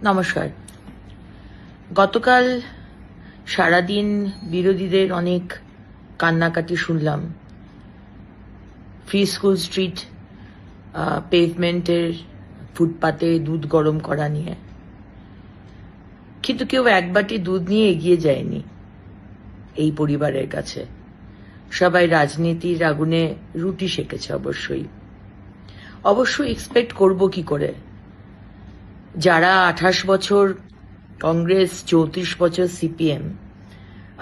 নমস্কার। গতকাল সারাদিন বিরোধীদের অনেক কান্নাকাটি শুনলাম ফ্রি স্কুল স্ট্রিট পেভমেন্টের ফুটপাতে দুধ গরম করা নিয়ে, কিন্তু কেউ এক বাটি দুধ নিয়ে এগিয়ে যায়নি এই পরিবারের কাছে। সবাই রাজনীতির আগুনে রুটি সেকেছে। অবশ্যই এক্সপেক্ট করব কি করে, যারা 28 বছর কংগ্রেস, 34 বছর সিপিএম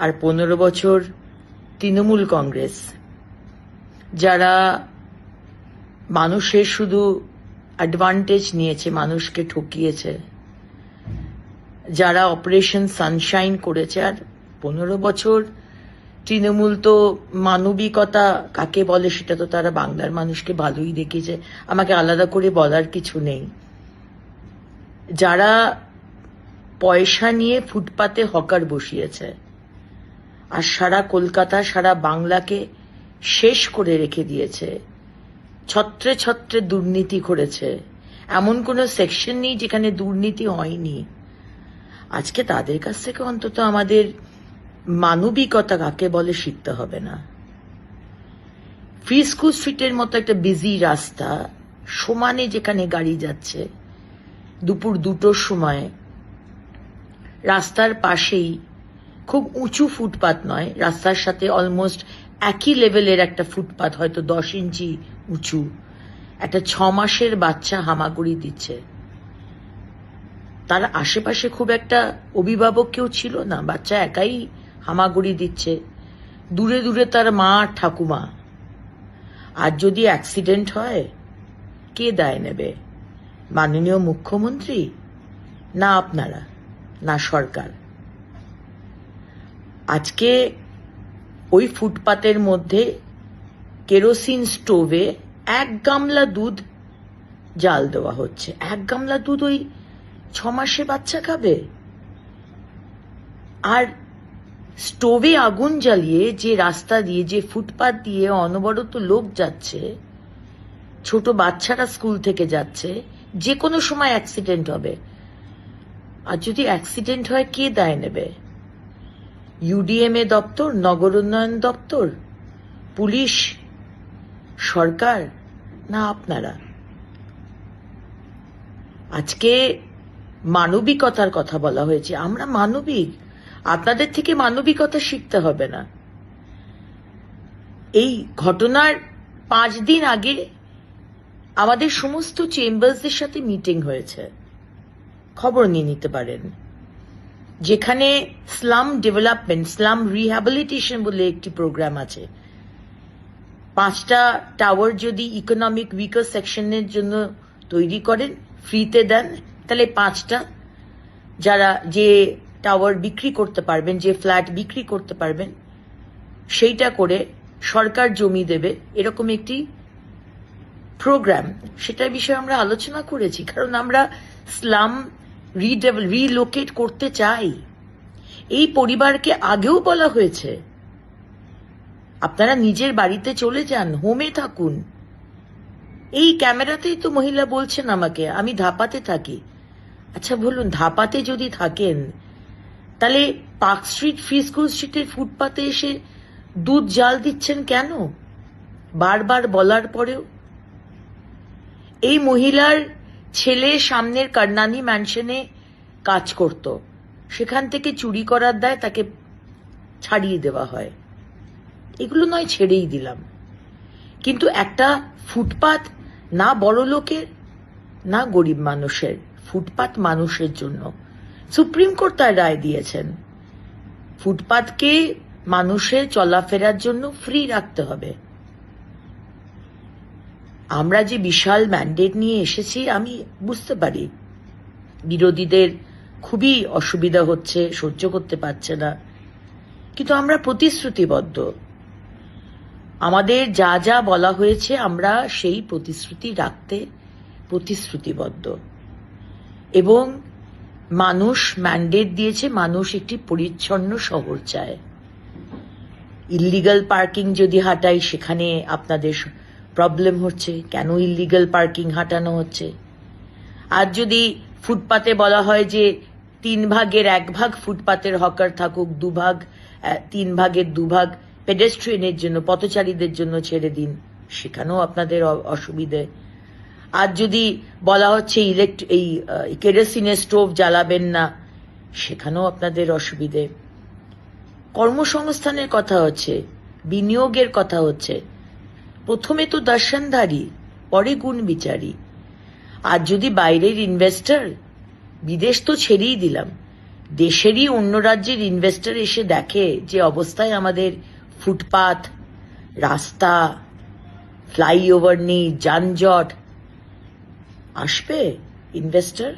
আর 15 বছর তৃণমূল কংগ্রেস, যারা মানুষের শুধু অ্যাডভান্টেজ নিয়েছে, মানুষকে ঠকিয়েছে, যারা অপারেশন সানশাইন করেছে, আর 15 বছর তৃণমূল তো মানবিকতা কাকে বলে সেটা তো তারা বাংলার মানুষকে ভালোই দেখিয়েছে, আমাকে আলাদা করে বলার কিছু নেই। যারা পয়সা নিয়ে ফুটপাতে হকার বসিয়েছে আর সারা কলকাতা, সারা বাংলাকে শেষ করে রেখে দিয়েছে, ছত্রে ছত্রে দুর্নীতি করেছে, এমন কোনো সেকশন নেই যেখানে দুর্নীতি হয়নি। আজকে তাদের কাছ থেকে অন্তত আমাদের মানবিকতা কাকে বলে শিখতে হবে না। ফ্রি স্কুল স্ট্রিটের মতো একটা বিজি রাস্তা, সমানে যেখানে গাড়ি যাচ্ছে, দুপুর 2টোর সময় রাস্তার পাশেই খুব উঁচু ফুটপাত নয়, রাস্তার সাথে অলমোস্ট একই লেভেলের একটা ফুটপাত, হয়তো 10 ইঞ্চি উঁচু, একটা 6 মাসের বাচ্চা হামাগুড়ি দিচ্ছে। তার আশেপাশে খুব একটা অভিভাবক কেউ ছিল না, বাচ্চা একাই হামাগুড়ি দিচ্ছে, দূরে দূরে তার মা ঠাকুমা। আর যদি অ্যাক্সিডেন্ট হয়, কে দায় নেবে? মাননীয় মুখ্যমন্ত্রী, না আপনারা, না সরকার? আজকে ওই ফুটপাতের মধ্যে কেরোসিন স্টোভে 1 গামলা দুধ জাল দেওয়া হচ্ছে। 1 গামলা দুধ ওই 6 মাসে বাচ্চা খাবে? আর স্টোভে আগুন জ্বালিয়ে যে রাস্তা দিয়ে, যে ফুটপাত দিয়ে অনবরত লোক যাচ্ছে, ছোট বাচ্চারা স্কুল থেকে যাচ্ছে, যে কোনো সময় অ্যাক্সিডেন্ট হবে। আর যদি অ্যাক্সিডেন্ট হয়, কে দায় নেবে? ইউডিএমএ দপ্তর, নগর উন্নয়ন দপ্তর, পুলিশ, সরকার, না আপনারা? আজকে মানবিকতার কথা বলা হয়েছে, আমরা মানবিক, আপনাদের থেকে মানবিকতা শিখতে হবে না। এই ঘটনার 5 দিন আগে আমাদের সমস্ত চেম্বার্সদের সাথে মিটিং হয়েছে, খবর নিয়ে নিতে পারেন, যেখানে স্লাম ডেভেলপমেন্ট, স্লাম রিহ্যাবিলিটেশন বলে একটি প্রোগ্রাম আছে। 5টা টাওয়ার যদি ইকোনমিক উইকার সেকশনের জন্য তৈরি করেন, ফ্রিতে দেন, তাহলে 5টা যারা যে টাওয়ার বিক্রি করতে পারবেন, যে ফ্ল্যাট বিক্রি করতে পারবেন, সেইটা করে সরকার জমি দেবে, এরকম একটি প্রোগ্রাম, সেটার বিষয়ে আমরা আলোচনা করেছি। কারণ আমরা স্লাম রিলোকেট করতে চাই। এই পরিবারকে আগেও বলা হয়েছে, আপনারা নিজের বাড়িতে চলে যান, হোমে থাকুন। এই ক্যামেরাতেই তো মহিলা বলছেন আমাকে, আমি ধাপাতে থাকি। আচ্ছা বলুন, ধাপাতে যদি থাকেন, তাহলে পার্ক স্ট্রিট, ফ্রি স্কুল স্ট্রিটের ফুটপাতে এসে দুধ জাল দিচ্ছেন কেন? বারবার বলার পরেও। এই মহিলার ছেলে সামনের কর্ণানী ম্যানশনে কাজ করত, সেখান থেকে চুরি করার দায় তাকে ছাড়িয়ে দেওয়া হয়। এগুলো নয়, ছেড়েই দিলাম, কিন্তু একটা ফুটপাত না বড় লোকের না গরিব মানুষের, ফুটপাত মানুষের জন্য। সুপ্রিম কোর্ট তার রায় দিয়েছেন, ফুটপাতকে মানুষের চলাফেরার জন্য ফ্রি রাখতে হবে। আমরা যে বিশাল ম্যান্ডেট নিয়ে এসেছি, আমি বুঝতে পারি বিরোধীদের খুবই অসুবিধা হচ্ছে, সহ্য করতে পারছে না, কিন্তু আমরা প্রতিশ্রুতিবদ্ধ। আমাদের যা যা বলা হয়েছে, আমরা সেই প্রতিশ্রুতি রাখতে প্রতিশ্রুতিবদ্ধ। এবং মানুষ ম্যান্ডেট দিয়েছে, মানুষ একটি পরিচ্ছন্ন শহর চায়। ইল্লিগাল পার্কিং যদি হাঁটাই, সেখানে আপনাদের প্রবলেম হচ্ছে, কেন ইল্লিগাল পার্কিং হাঁটানো হচ্ছে। আর যদি ফুটপাতে বলা হয় যে 1/3 ভাগ ফুটপাতের হকার থাকুক, 3/2 ভাগ পেডেস্ট্রিয়ানের জন্য, পথচারীদের জন্য ছেড়ে দিন, সেখানেও আপনাদের অসুবিধে। আর যদি বলা হচ্ছে এই কেরোসিনের স্টোভ জ্বালাবেন না, সেখানেও আপনাদের অসুবিধে। কর্মসংস্থানের কথা হচ্ছে, বিনিয়োগের কথা হচ্ছে, প্রথমে তো দর্শনধারী, পরে গুণ বিচারী। আর যদি বাইরের ইনভেস্টর, বিদেশ তো ছেড়েই দিলাম, দেশেরই অন্য রাজ্যের ইনভেস্টর এসে দেখে যে অবস্থায় আমাদের ফুটপাথ, রাস্তা, ফ্লাইওভার নেই, যানজট, আসবে ইনভেস্টর?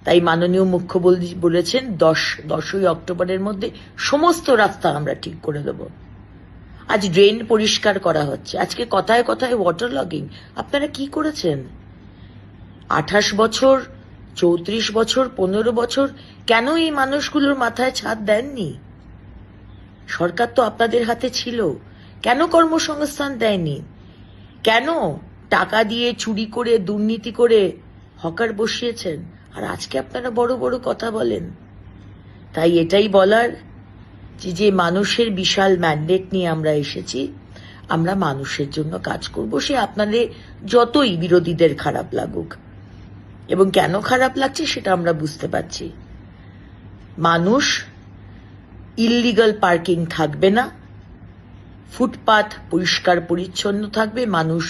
তাই মাননীয় মুখ্যমন্ত্রী বলেছেন 10ই অক্টোবরের মধ্যে সমস্ত রাস্তা আমরা ঠিক করে দেব। আজ ড্রেন পরিষ্কার করা হচ্ছে, আজকে কথায় কথায় ওয়াটার লগিং। আপনারা কি করেছেন? 28 বছর, 34 বছর, 15 বছর কেন এই মানুষগুলোর মাথায় ছাদ দেননি? সরকার তো আপনাদের হাতে ছিল, কেন কর্মসংস্থান দেয়নি? কেন টাকা দিয়ে চুরি করে, দুর্নীতি করে হকার বসিয়েছেন? আর আজকে আপনারা বড় বড় কথা বলেন। তাই এটাই বলার যে মানুষের বিশাল ম্যান্ডেট নিয়ে আমরা এসেছি, আমরা মানুষের জন্য কাজ করব, সে আপনাদের যতই বিরোধীদের খারাপ লাগুক। এবং কেন খারাপ লাগছে সেটা আমরা বুঝতে পারছি। মানুষ, ইললিগাল পার্কিং থাকবে না, ফুটপাথ পরিষ্কার পরিচ্ছন্ন থাকবে, মানুষ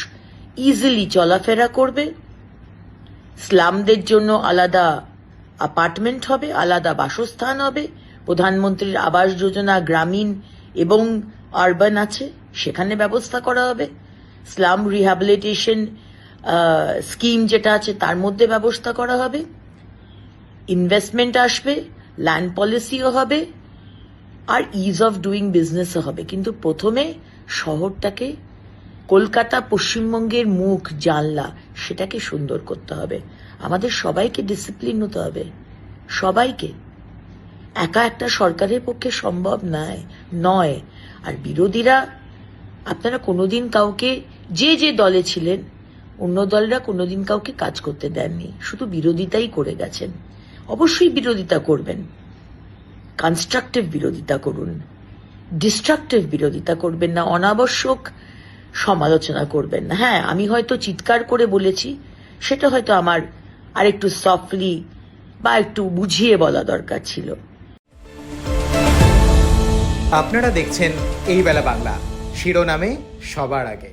ইজিলি চলাফেরা করবে, স্লামদের জন্য আলাদা অ্যাপার্টমেন্ট হবে, আলাদা বাসস্থান হবে, প্রধানমন্ত্রীর আবাস যোজনা গ্রামীণ এবং আরবান আছে, সেখানে ব্যবস্থা করা হবে, স্লাম রিহ্যাবিলিটেশন স্কিম যেটা আছে তার মধ্যে ব্যবস্থা করা হবে, ইনভেস্টমেন্ট আসবে, ল্যান্ড পলিসিও হবে, আর ইজ অফ ডুইং বিজনেসও হবে। কিন্তু প্রথমে শহরটাকে, কলকাতা পশ্চিমবঙ্গের মুখ, জানলা, সেটাকে সুন্দর করতে হবে। আমাদের সবাইকে ডিসিপ্লিন হতে হবে, সবাইকে। একা একটা সরকারের পক্ষে সম্ভব নয়। আর বিরোধীরা, আপনারা কোনোদিন কাউকে, যে দলে ছিলেন, অন্য দলরা কোনোদিন কাউকে কাজ করতে দেননি, শুধু বিরোধিতাই করে গেছেন। অবশ্যই বিরোধিতা করবেন, কনস্ট্রাকটিভ বিরোধিতা করুন, ডিস্ট্রাকটিভ বিরোধিতা করবেন না, অনাবশ্যক সমালোচনা করবেন না। হ্যাঁ, আমি হয়তো চিৎকার করে বলেছি, সেটা হয়তো আমার আরেকটু সফটলি বা একটু বুঝিয়ে বলা দরকার ছিল। আপনারা দেখছেন এই বেলা বাংলা, শিরোনামে সবার আগে।